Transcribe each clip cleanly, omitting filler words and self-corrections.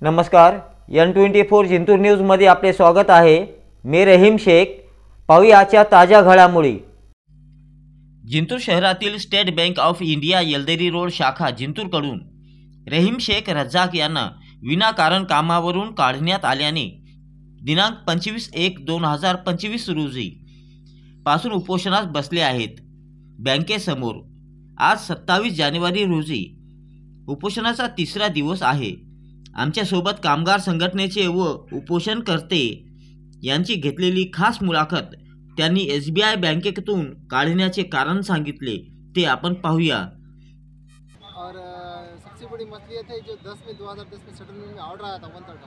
नमस्कार, N24 जिंतूर न्यूजमध्ये आपले स्वागत आहे। मी रहीम शेख। पाहूया आजच्या ताज्या घडामोडी। जिंतूर शहरातील state bank of India Yeldari road शाखा जिंतूरकडून रहीम शेख रज्जाक यांना विनाकारण कामावरून काढण्यात आल्याने दिनांक 25/1/2025 रोजी पासून उपोषणास बसले आहेत। बँकेसमोर आज 27 जानेवारी रोजी उपोषणाचा तिसरा दिवस आहे। आमच्यासोबत कामगार संघटनेचे व उपोषणकर्ते यांची घेतलेली खास मुलाखत त्यांनी SBI बँकेतून काढण्याचे कारण सांगितले, ते आपण पाहूया। और सबसे बड़ी मसलियत है जो 10 में 2010 में सेटलमेंट में ऑर्डर आया था 1/3 का,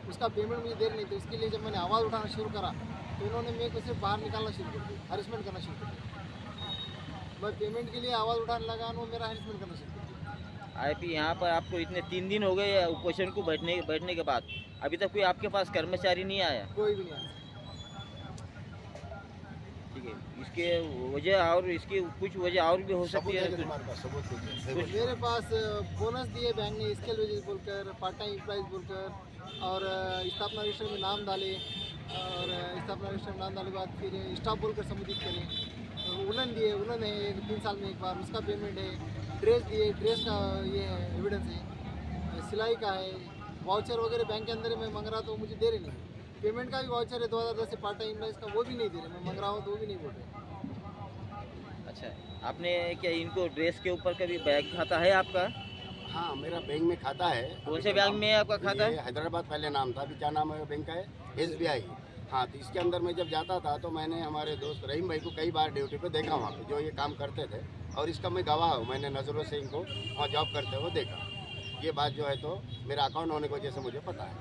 उसका पेमेंट मुझे देर नहीं थी। उसके लिए जब मैंने आवाज़ उठाना शुरू करा तो उन्होंने मेरे को सिर्फ बाहर निकालना शुरू कर दिया, हरिसमेंट करना शुरू कर दिया। मैं पेमेंट के लिए आवाज़ उठाने लगा और वो मेरा हरिसमेंट करना शुरू कर दिया। IP यहाँ पर आपको इतने 3 दिन हो गए उपोषण को बैठने के बाद, अभी तक कोई आपके पास कर्मचारी नहीं आया? कोई भी नहीं आया। ठीक है, इसके वजह और इसकी कुछ वजह और भी हो सकती है। मेरे पास बोनस दिए बैंक ने, स्केल वेजेस बोलकर, पार्ट टाइम एम्प्लॉइज बोलकर, और स्थापना रजिस्टर में नाम डाले, और स्थापना रजिस्टर में नाम डाले के बाद फिर स्टाफ बोलकर संबोधित करें। उलन दिए, उलन है 3 साल में एक बार, उसका पेमेंट है। ड्रेस दिए, ड्रेस का ये है एविडेंस है। सिलाई का है, वाउचर वगैरह बैंक के अंदर मैं मंग रहा तो मुझे दे रहे नहीं। पेमेंट का भी वाउचर है 2010 से पार्ट टाइम एम्प्लॉइज का, वो भी नहीं दे रहे। मैं मंग रहा हूँ तो वो भी नहीं बोल रहे। अच्छा, आपने क्या इनको ड्रेस के ऊपर कभी बैंक खाता है आपका? हाँ, मेरा बैंक में खाता है। कौन से बैंक में आपका खाता है? हैदराबाद पहले नाम था, अभी क्या नाम है बैंक का है? SBI। हाँ, तो इसके अंदर मैं जब जाता था तो मैंने हमारे दोस्त रहीम भाई को कई बार ड्यूटी पे देखा वहाँ पे, जो ये काम करते थे, और इसका मैं गवाह हूँ। मैंने नज़रों से इनको वहाँ जॉब करते हुए देखा। ये बात जो है तो मेरा अकाउंट होने की वजह से मुझे पता है।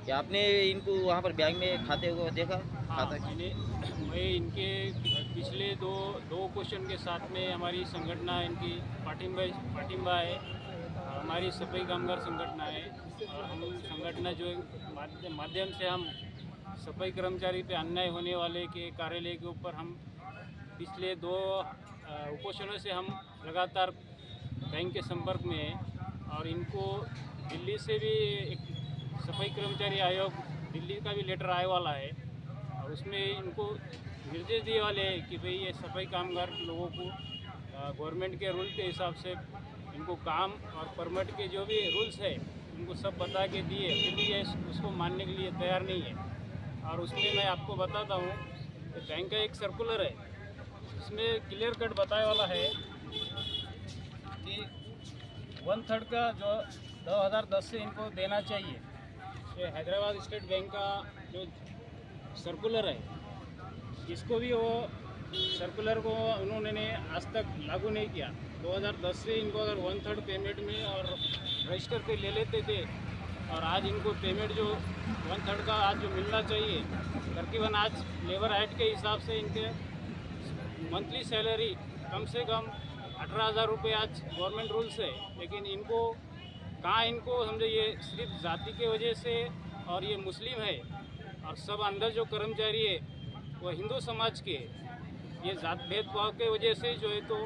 क्या आपने इनको वहाँ पर बैंक में खाते हुए देखा? हाँ, मैं इनके पिछले दो क्वेश्चन के साथ में हमारी संगठना इनकी पाटिम्बा है, हमारी सफाई कामगार संगठना है। और हम संगठना जो माध्यम से हम सफाई कर्मचारी पे अन्याय होने वाले के कार्यालय के ऊपर हम पिछले 2 उपोषणों से हम लगातार बैंक के संपर्क में हैं। और इनको दिल्ली से भी एक सफाई कर्मचारी आयोग, दिल्ली का भी लेटर आने वाला है, और उसमें इनको निर्देश दिए वाले हैं कि भाई ये सफाई कामगार लोगों को गवर्नमेंट के रूल के हिसाब से इनको काम और परमिट के जो भी रूल्स है उनको सब बता के दिए, फिर भी ये उसको मानने के लिए तैयार नहीं है। और उसमें मैं आपको बताता हूँ कि बैंक का एक सर्कुलर है, उसमें क्लियर कट बताने वाला है कि 1/3 का जो 2010 से इनको देना चाहिए। ये हैदराबाद स्टेट बैंक का जो सर्कुलर है, इसको भी वो सर्कुलर को उन्होंने आज तक लागू नहीं किया। 2010 से इनको अगर 1/3 पेमेंट में और रजिस्टर पे ले लेते थे, और आज इनको पेमेंट जो 1/3 का आज जो मिलना चाहिए, तकरीबन आज लेबर एक्ट के हिसाब से इनके मंथली सैलरी कम से कम 18,000 रुपये आज गवर्नमेंट रूल्स है। लेकिन इनको कहाँ, इनको समझे ये सिर्फ जाति के वजह से, और ये मुस्लिम है, और सब अंदर जो कर्मचारी है वो हिंदू समाज के, ये जात भेदभाव के वजह से जो है तो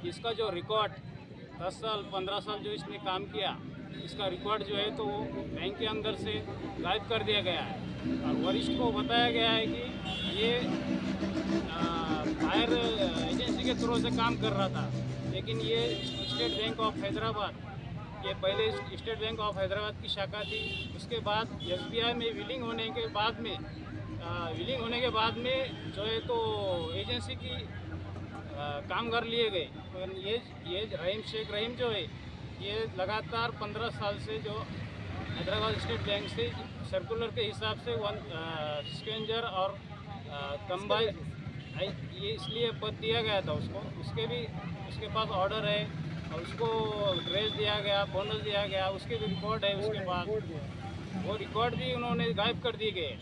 इसका जो रिकॉर्ड 10 साल 15 साल जो इसने काम किया, इसका रिकॉर्ड जो है तो वो बैंक के अंदर से गायब कर दिया गया है। और वरिष्ठ को बताया गया है कि ये फायर एजेंसी के थ्रू से काम कर रहा था। लेकिन ये स्टेट बैंक ऑफ हैदराबाद, ये पहले स्टेट बैंक ऑफ हैदराबाद की शाखा थी, उसके बाद SBI में विलिंग होने के बाद में जो है तो एजेंसी की कामगार लिए गए। और ये रहीम शेख रहीम जो है, ये लगातार 15 साल से जो हैदराबाद स्टेट बैंक से सर्कुलर के हिसाब से स्केंजर और कंबाइन ये इसलिए पद दिया गया था उसको, उसके पास ऑर्डर है, और उसको ड्रेस दिया गया, बोनस दिया गया, उसके भी रिकॉर्ड है उसके पास। वो रिकॉर्ड भी उन्होंने गायब कर दिए गए।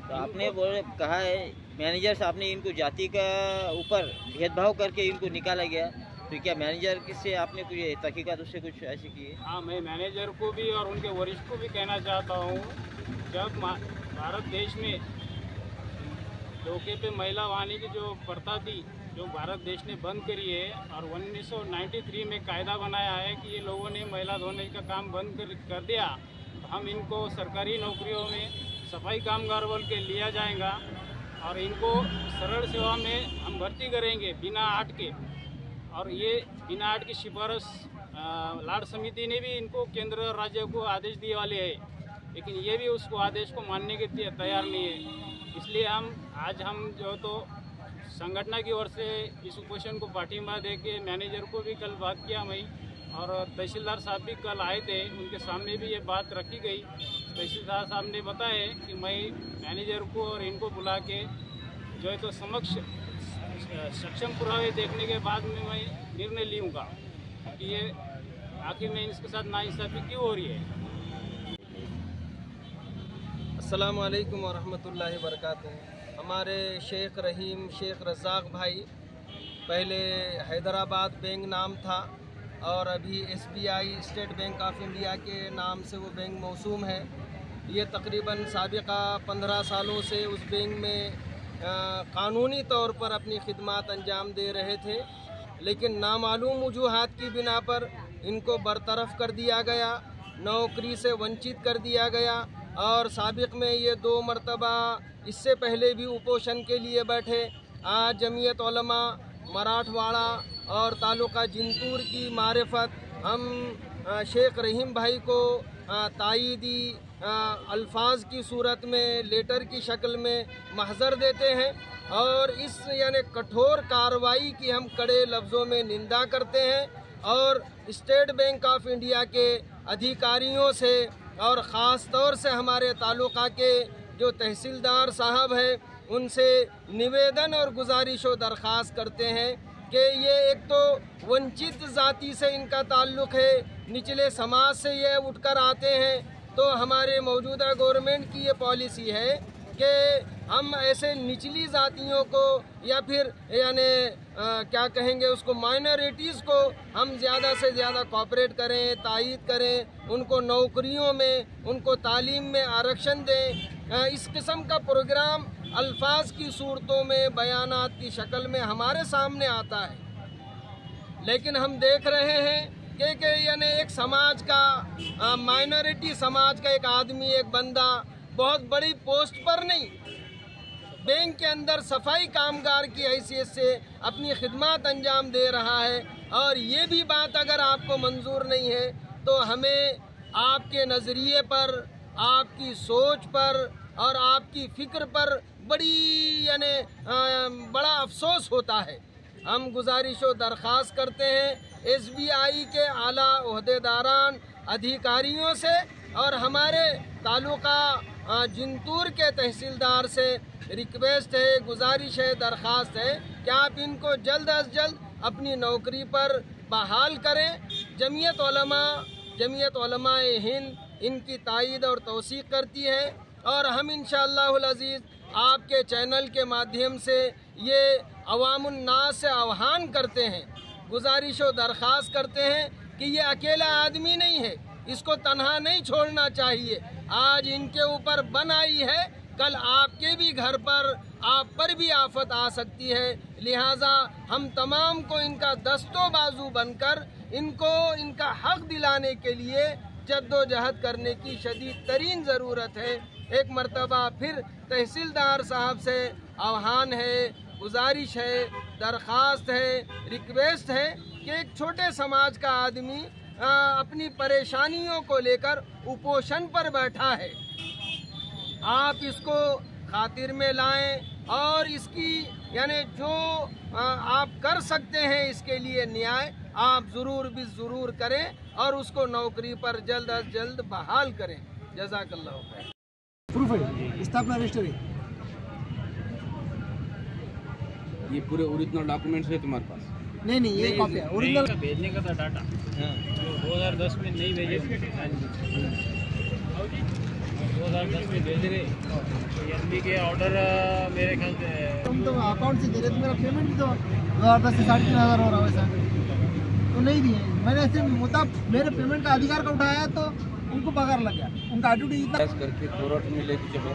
तो आपने कहा है मैनेजर साहब ने इनको जाति का ऊपर भेदभाव करके इनको निकाला गया, तो क्या मैनेजर किससे आपने कुछ तहकीकात उससे कुछ ऐसी की है? हाँ, मैं मैनेजर को भी और उनके वरिष्ठ को भी कहना चाहता हूँ, जब भारत देश में धोखे पे महिला वाहनी की जो प्रथा थी, जो भारत देश ने बंद करी है और 1993 में कायदा बनाया है कि ये लोगों ने मैला धोने का काम बंद कर दिया, तो हम इनको सरकारी नौकरियों में सफाई कामगार बोल के लिया जाएगा और इनको सरल सेवा में हम भर्ती करेंगे बिना आठ के। और ये बिना आठ की सिफारिश लाड़ समिति ने भी इनको केंद्र और राज्य को आदेश दिए वाले है, लेकिन ये भी उसको आदेश को मानने के तैयार नहीं है। इसलिए आज हम जो तो संगठन की ओर से इस कुपोषण को पाठिंबा दे के मैनेजर को भी कल बात किया मैं, और तहसीलदार साहब भी कल आए थे, उनके सामने भी ये बात रखी गई। तहसीलदार साहब ने बताया कि मैं मैनेजर को और इनको बुला के जो है तो सक्षम पुरावे देखने के बाद में मैं निर्णय लूँगा कि ये आखिर में इसके साथ नाइंसाफ़ी क्यों हो रही है। अस्सलाम वालेकुम वरहमतुल्लाहि वबरकातुहू। हमारे शेख रहीम शेख रज़ाक भाई, पहले हैदराबाद बैंक नाम था और अभी SBI state bank of India के नाम से वो बैंक मौसूम है। ये तकरीबन साबिका 15 सालों से उस बैंक में कानूनी तौर पर अपनी खिदमात अंजाम दे रहे थे, लेकिन नामालूम वजूहात की बिना पर इनको बरतरफ कर दिया गया, नौकरी से वंचित कर दिया गया। और साबिक में ये 2 मरतबा इससे पहले भी उपोषण के लिए बैठे। आज जमीयत उलमा मराठवाड़ा और तालुका जिंतूर की मारिफत हम शेख रहीम भाई को तायीदी अल्फाज की सूरत में लेटर की शक्ल में महज़र देते हैं और इस यानी कठोर कार्रवाई की हम कड़े लफ्ज़ों में निंदा करते हैं। और स्टेट बैंक ऑफ इंडिया के अधिकारियों से और ख़ास तौर से हमारे तालुका के जो तहसीलदार साहब हैं उनसे निवेदन और गुजारिश व दरख्वास्त करते हैं कि ये एक तो वंचित जाति से इनका ताल्लुक़ है, निचले समाज से ये उठकर आते हैं। तो हमारे मौजूदा गवर्नमेंट की ये पॉलिसी है कि हम ऐसे निचली जातियों को या फिर यानी क्या कहेंगे उसको माइनॉरिटीज़ को हम ज़्यादा से ज़्यादा कोऑपरेट करें, तायीद करें, उनको नौकरियों में, उनको तालीम में आरक्षण दें। इस किस्म का प्रोग्राम अल्फाज की सूरतों में बयानात की शक्ल में हमारे सामने आता है, लेकिन हम देख रहे हैं कि यानी एक समाज का माइनॉरिटी समाज का एक आदमी, एक बंदा बहुत बड़ी पोस्ट पर नहीं, बैंक के अंदर सफाई कामगार की हैसियत से अपनी खिदमत अंजाम दे रहा है। और ये भी बात अगर आपको मंजूर नहीं है तो हमें आपके नज़रिए पर, आपकी सोच पर और आपकी फ़िक्र पर बड़ी यानी बड़ा अफसोस होता है। हम गुजारिश व दरख्वास्त करते हैं SBI के आला ओहदेदारान अधिकारियों से और हमारे तालुका जिंतूर के तहसीलदार से रिक्वेस्ट है, गुजारिश है, दरख्वास्त है कि आप इनको जल्द अज जल्द अपनी नौकरी पर बहाल करें। जमीयत उलमाए हिंद इनकी तायीद और तौसीक करती है और हम इंशाअल्लाहुल अज़ीज़ आपके चैनल के माध्यम से ये अवामुन नास से आह्वान करते हैं, गुजारिश व दरख्वास्त करते हैं कि ये अकेला आदमी नहीं है, इसको तन्हा नहीं छोड़ना चाहिए। आज इनके ऊपर बन आई है, कल आपके भी घर पर, आप पर भी आफत आ सकती है। लिहाजा हम तमाम को इनका दस्तों बाजू बनकर इनको इनका हक दिलाने के लिए जद्दोजहद करने की शदीद तरीन ज़रूरत है। एक मरतबा फिर तहसीलदार साहब से आह्वान है, गुजारिश है, दरख्वास्त है, रिक्वेस्ट है कि एक छोटे समाज का आदमी अपनी परेशानियों को लेकर उपोषण पर बैठा है, आप इसको खातिर में लाएं और इसकी यानी जो आप कर सकते हैं इसके लिए न्याय आप ज़रूर करें और उसको नौकरी पर जल्द अज जल्द बहाल करें। जज़ाकल्लाहु खैर। प्रूफ है, स्थापना रजिस्टर है, ये पूरे ओरिजिनल डॉक्यूमेंट्स है तुम्हारे पास? नहीं ये कॉपी है ओरिजिनल। भेजने का था डाटा, 2010 में नहीं भेजे, 2010 में भेज रहे। एमबी के ऑर्डर मेरे ख्याल से तुम तो अकाउंट से दे रहे थे, मेरा पेमेंट भी तो 2010 से 3,500 हो रहा है, वैसा तो नहीं दिए मैंने। ऐसे मुताबिक मेरे पेमेंट का अधिकार का उठाया तो उनको पगार लग गया, उनका एटीट्यूड इतना करके कोर्ट में लेके चलो।